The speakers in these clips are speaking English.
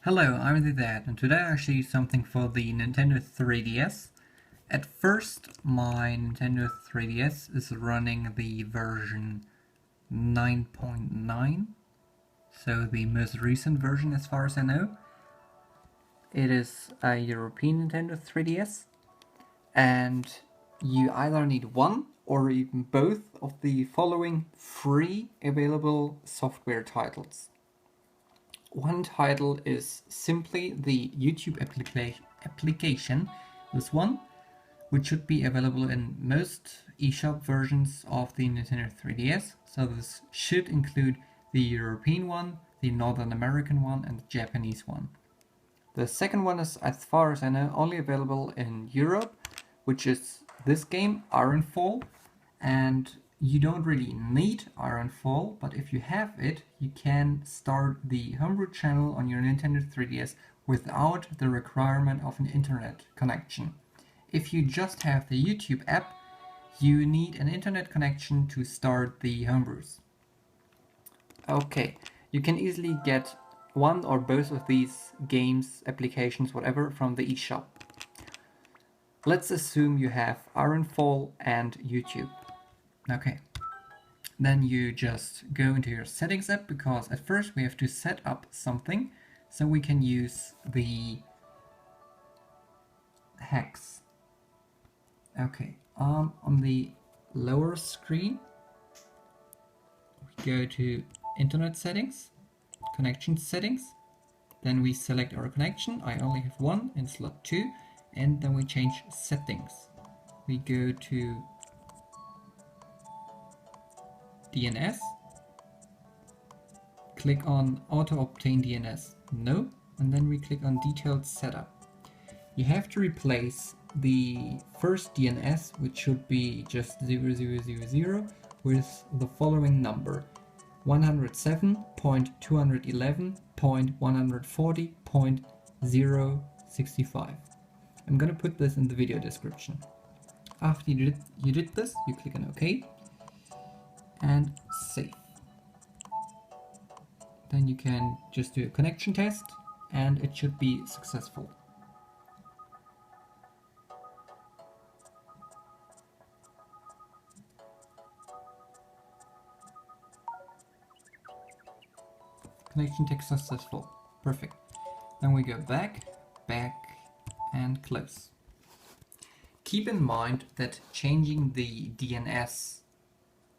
Hello, I'm Zett, and today I'll show you something for the Nintendo 3DS. At first, my Nintendo 3DS is running the version 9.9, so the most recent version as far as I know. It is a European Nintendo 3DS, and you either need one or even both of the following free available software titles. One title is simply the YouTube application, this one, which should be available in most eShop versions of the Nintendo 3DS. So this should include the European one, the Northern American one, and the Japanese one. The second one is, as far as I know, only available in Europe, which is this game, IronFall, and you don't really need IronFall, but if you have it, you can start the homebrew channel on your Nintendo 3DS without the requirement of an internet connection. If you just have the YouTube app, you need an internet connection to start the homebrews. Okay, you can easily get one or both of these games, applications, whatever, from the eShop. Let's assume you have IronFall and YouTube. Okay, then you just go into your settings app, because at first we have to set up something so we can use the hacks. Okay, on the lower screen we go to internet settings, connection settings, then we select our connection. I only have one in slot 2, and then we change settings. We go to DNS, click on auto obtain DNS, no, and then we click on detailed setup. You have to replace the first DNS, which should be just 0000, with the following number: 107.211.140.065. I'm gonna put this in the video description. After you did this, you click on OK and save. Then you can just do a connection test and it should be successful. Connection test successful. Perfect. Then we go back, and close. Keep in mind that changing the DNS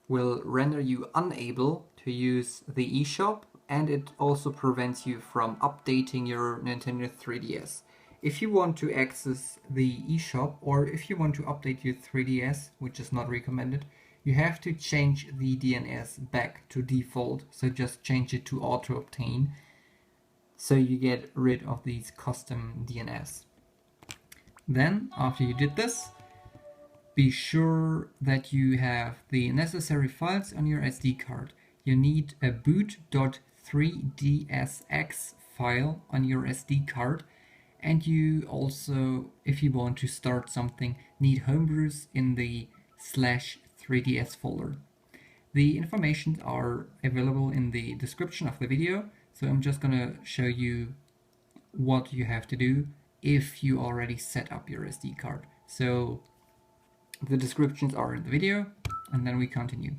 will render you unable to use the eShop, and it also prevents you from updating your Nintendo 3DS. If you want to access the eShop, or if you want to update your 3DS, which is not recommended, you have to change the DNS back to default, so just change it to auto obtain, so you get rid of these custom DNS. Then, after you did this, be sure that you have the necessary files on your SD card. You need a boot.3dsx file on your SD card, and you also, if you want to start something, need homebrews in the /3ds folder. The information are available in the description of the video, so I'm just gonna show you what you have to do if you already set up your SD card. So the descriptions are in the video, and then we continue.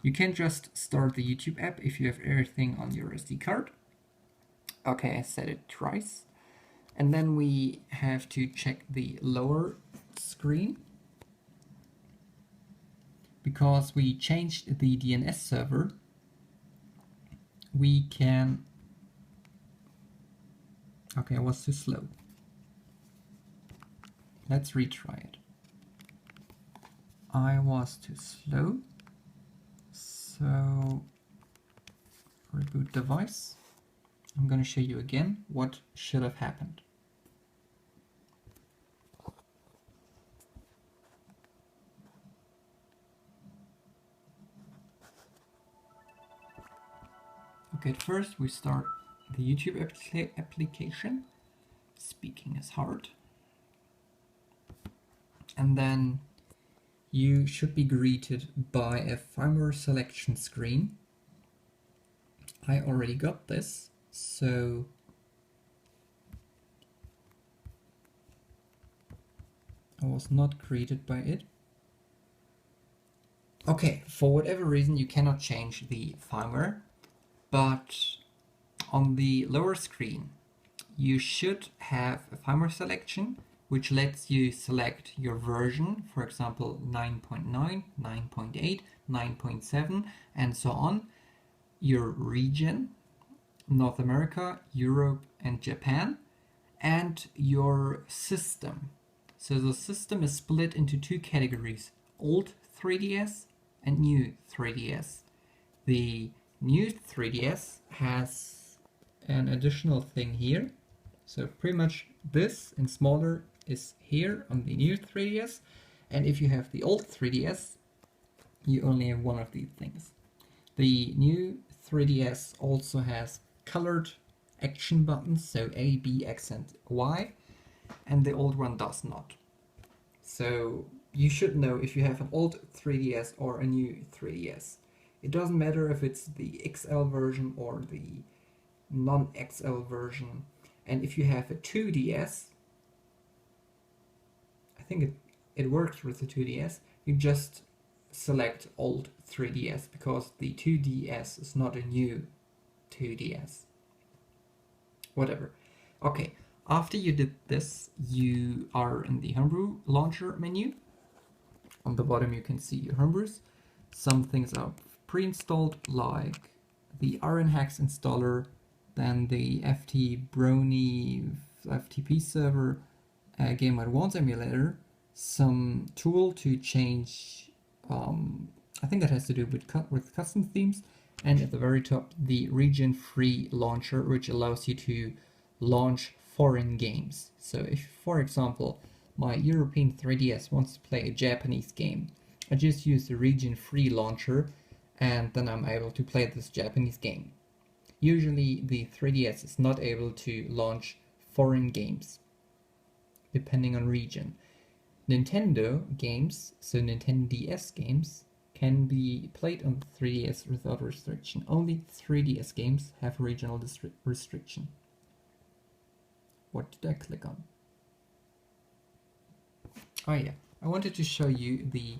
You can just start the YouTube app if you have everything on your SD card. Okay, I said it twice. And then we have to check the lower screen, because we changed the DNS server. We can... Okay, I was too slow. Let's retry it. I was too slow. So, reboot device. I'm going to show you again what should have happened. Okay, at first we start the YouTube application. Speaking is hard. And then you should be greeted by a firmware selection screen. I already got this, so I was not created by it. Okay, for whatever reason you cannot change the firmware, but on the lower screen you should have a firmware selection which lets you select your version, for example 9.9, 9.8, 9.7 and so on, your region, North America, Europe and Japan, and your system. So the system is split into two categories, old 3DS and new 3DS. The new 3DS has an additional thing here. So pretty much this and smaller is here on the new 3DS. And if you have the old 3DS, you only have one of these things. The new 3DS also has colored action buttons, so A, B, X and Y, and the old one does not. So you should know if you have an old 3DS or a new 3DS. It doesn't matter if it's the XL version or the non-XL version. And if you have a 2DS, I think it works with the 2DS, you just select old 3DS because the 2DS is not a new 2DS. Whatever. Okay, after you did this, you are in the Homebrew launcher menu. On the bottom you can see your homebrews. Some things are pre-installed, like the IronHax installer, then the FT Brony FTP server, Game Advance emulator, some tool to change, I think that has to do with custom themes, and at the very top the region-free launcher, which allows you to launch foreign games. So if, for example, my European 3DS wants to play a Japanese game, I just use the region-free launcher and then I'm able to play this Japanese game. Usually the 3DS is not able to launch foreign games, depending on region. Nintendo games, so Nintendo DS games, can be played on the 3DS without restriction. Only 3DS games have regional restriction. What did I click on? Oh yeah, I wanted to show you the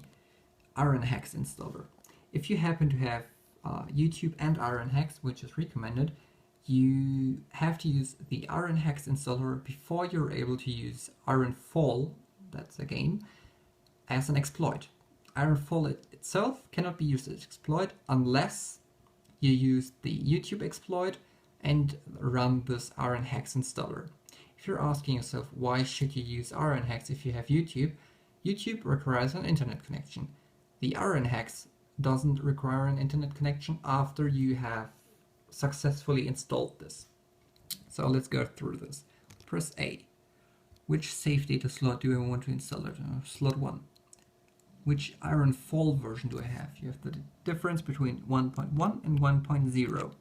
IronHax installer. If you happen to have YouTube and IronHax, which is recommended, you have to use the IronHax installer before you're able to use IronFall, that's a game, as an exploit. IronFall itself cannot be used as exploit unless you use the YouTube exploit and run this IronHax installer. If you're asking yourself why should you use IronHax if you have YouTube, YouTube requires an internet connection. The IronHax doesn't require an internet connection after you have successfully installed this. So let's go through this. Press A. Which save data slot do I want to install it? Slot 1. Which IronFall version do I have? You have the difference between 1.1 and 1.0.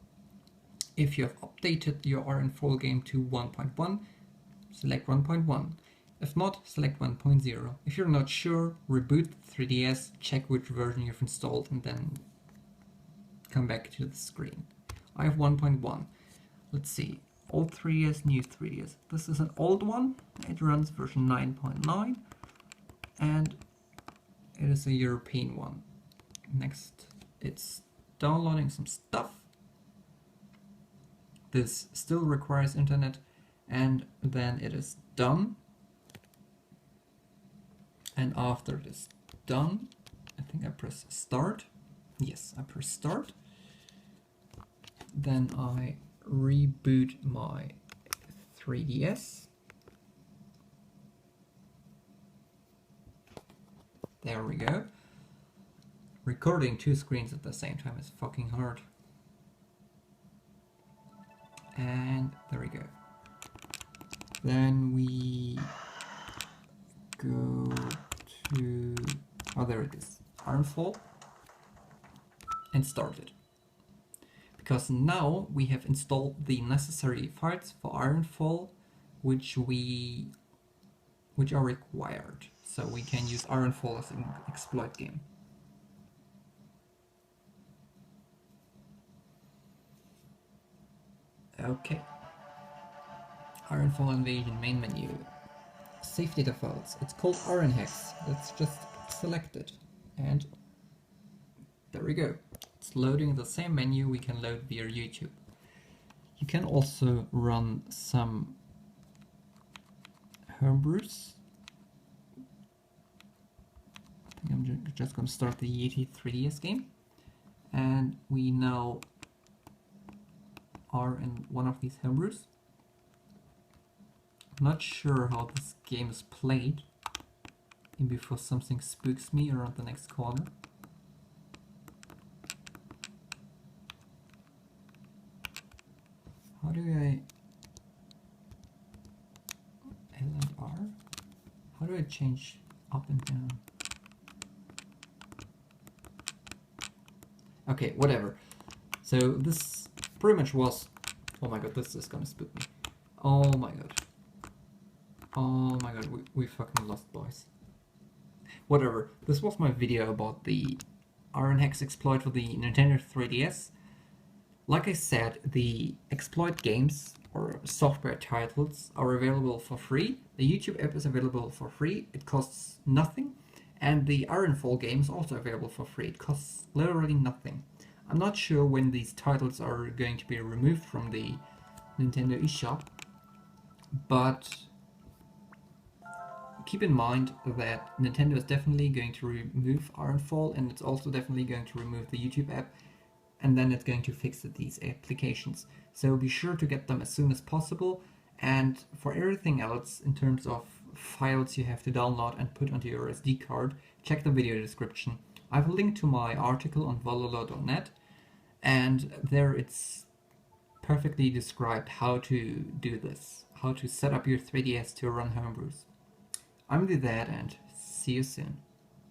If you have updated your IronFall game to 1.1, select 1.1. If not, select 1.0. If you're not sure, reboot the 3DS, check which version you've installed, and then come back to the screen. I have 1.1. Let's see. Old 3DS, new 3DS. This is an old one. It runs version 9.9, and it is a European one. Next, it's downloading some stuff. This still requires internet, and then it is done. And after it is done, I think I press start. Yes, I press start. Then I reboot my 3DS. There we go. Recording two screens at the same time is fucking hard. And there we go. Then we go to, oh there it is, IronFall, and start it. Because now we have installed the necessary files for IronFall, which are required. So we can use IronFall as an exploit game. Okay. IronFall Invasion main menu. safety defaults. It's called IronHax. Let's just select it. And there we go. It's loading the same menu we can load via YouTube. You can also run some homebrews. I think I'm just going to start the Yeti 3DS game. And we now are in one of these homebrews. I'm not sure how this game is played. Maybe before something spooks me around the next corner. How do I... L and R? How do I change up and down? Okay, whatever. So this pretty much was... Oh my god, this is gonna spook me. Oh my god. Oh my god, we fucking lost, boys. Whatever, this was my video about the IronHax exploit for the Nintendo 3DS. Like I said, the exploit games or software titles are available for free. The YouTube app is available for free, it costs nothing. And the IronFall game is also available for free, it costs literally nothing. I'm not sure when these titles are going to be removed from the Nintendo eShop, but keep in mind that Nintendo is definitely going to remove IronFall, and it's also definitely going to remove the YouTube app, and then it's going to fix these applications. So be sure to get them as soon as possible, and for everything else in terms of files you have to download and put onto your SD card, check the video description. I have a link to my article on vololo.net, and there it's perfectly described how to do this, how to set up your 3DS to run homebrews. I'm Zett, and see you soon.